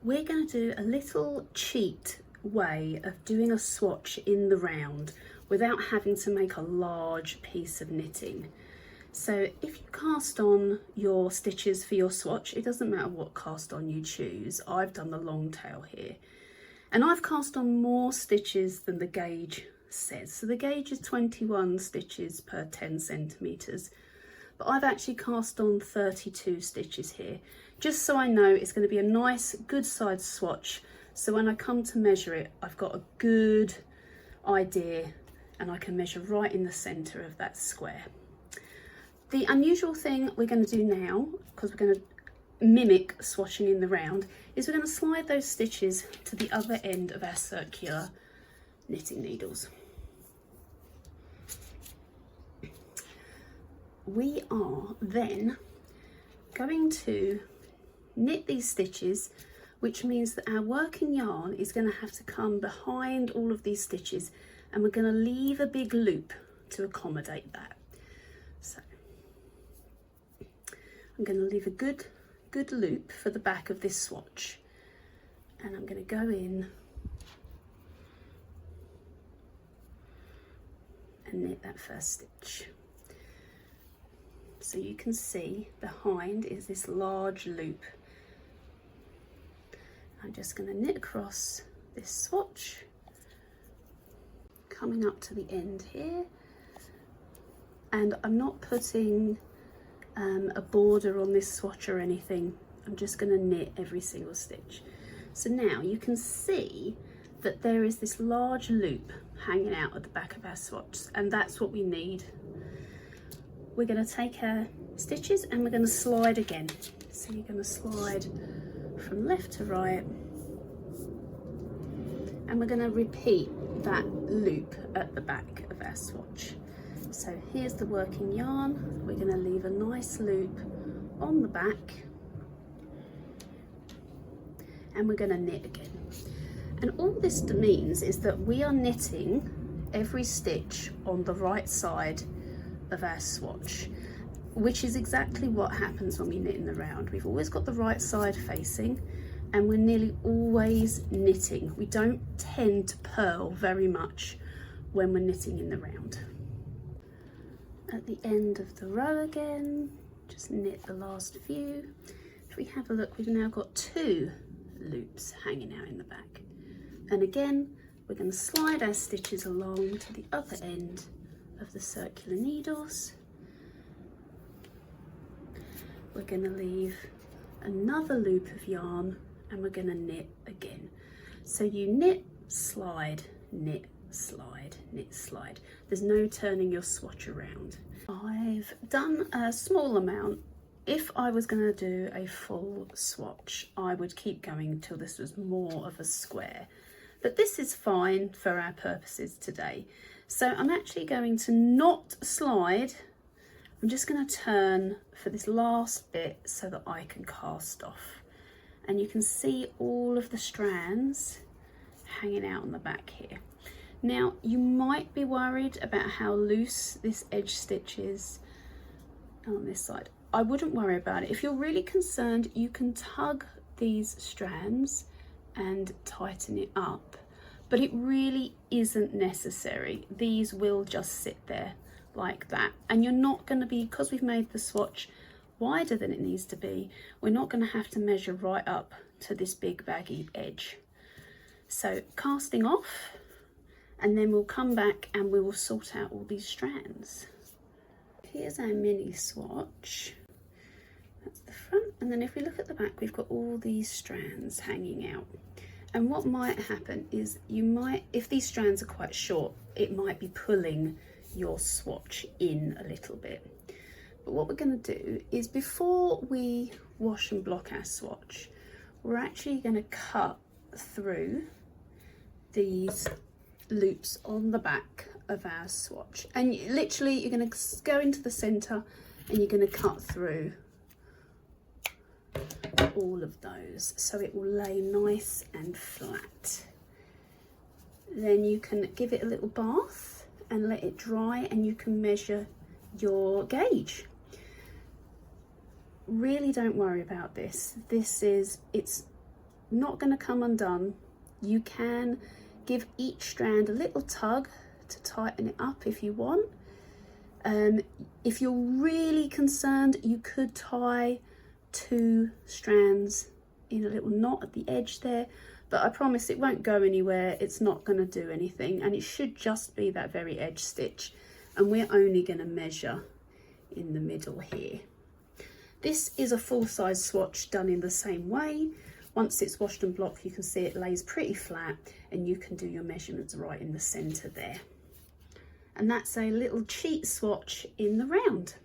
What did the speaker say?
we're going to do a little cheat way of doing a swatch in the round without having to make a large piece of knitting. So if you cast on your stitches for your swatch, it doesn't matter what cast on you choose. I've done the long tail here, and I've cast on more stitches than the gauge says. So the gauge is 21 stitches per 10 centimeters, but I've actually cast on 32 stitches here, just so I know it's going to be a nice good size swatch. So when I come to measure it, I've got a good idea and I can measure right in the center of that square. The unusual thing we're going to do now, because we're going to mimic swatching in the round, is we're going to slide those stitches to the other end of our circular knitting needles. We are then going to knit these stitches, which means that our working yarn is going to have to come behind all of these stitches, and we're going to leave a big loop to accommodate that. So I'm going to leave a good loop for the back of this swatch, and I'm going to go in and knit that first stitch. So you can see behind is this large loop. I'm just going to knit across this swatch, coming up to the end here, and I'm not putting a border on this swatch or anything. I'm just going to knit every single stitch. So now you can see that there is this large loop hanging out at the back of our swatch, and that's what we need. We're going to take our stitches and we're going to slide again. So you're going to slide from left to right, and we're going to repeat that loop at the back of our swatch. So here's the working yarn. We're going to leave a nice loop on the back, and we're going to knit again. And all this means is that we are knitting every stitch on the right side of our swatch, which is exactly what happens when we knit in the round. We've always got the right side facing, and we're nearly always knitting. We don't tend to purl very much when we're knitting in the round. At the end of the row again, just knit the last few. If we have a look, we've now got 2 loops hanging out in the back. And again, we're going to slide our stitches along to the other end of the circular needles. We're going to leave another loop of yarn, and we're going to knit again. So you knit, slide, knit, slide, knit, slide. There's no turning your swatch around. I've done a small amount. If I was going to do a full swatch, I would keep going till this was more of a square, but this is fine for our purposes today. So I'm actually going to not slide. I'm just going to turn for this last bit so that I can cast off. And you can see all of the strands hanging out on the back here. Now, you might be worried about how loose this edge stitch is on this side. I wouldn't worry about it. If you're really concerned, you can tug these strands and tighten it up, but it really isn't necessary. These will just sit there like that, and you're not going to be, because we've made the swatch wider than it needs to be, we're not going to have to measure right up to this big baggy edge. So casting off, and then we'll come back and we will sort out all these strands. Here's our mini swatch. That's the front, and then if we look at the back, we've got all these strands hanging out. And what might happen is you might, if these strands are quite short, it might be pulling your swatch in a little bit. But what we're going to do is, before we wash and block our swatch, we're actually going to cut through these loops on the back of our swatch. And literally you're going to go into the center and you're going to cut through all of those so it will lay nice and flat. Then you can give it a little bath and let it dry, and you can measure your gauge. Really don't worry about this. It's not going to come undone. You can give each strand a little tug to tighten it up if you want. If you're really concerned, you could tie 2 strands in a little knot at the edge there, but I promise it won't go anywhere. It's not going to do anything, and it should just be that very edge stitch, and we're only going to measure in the middle here. This is a full-size swatch done in the same way. Once it's washed and blocked, you can see it lays pretty flat, and you can do your measurements right in the center there. And that's a little cheat swatch in the round.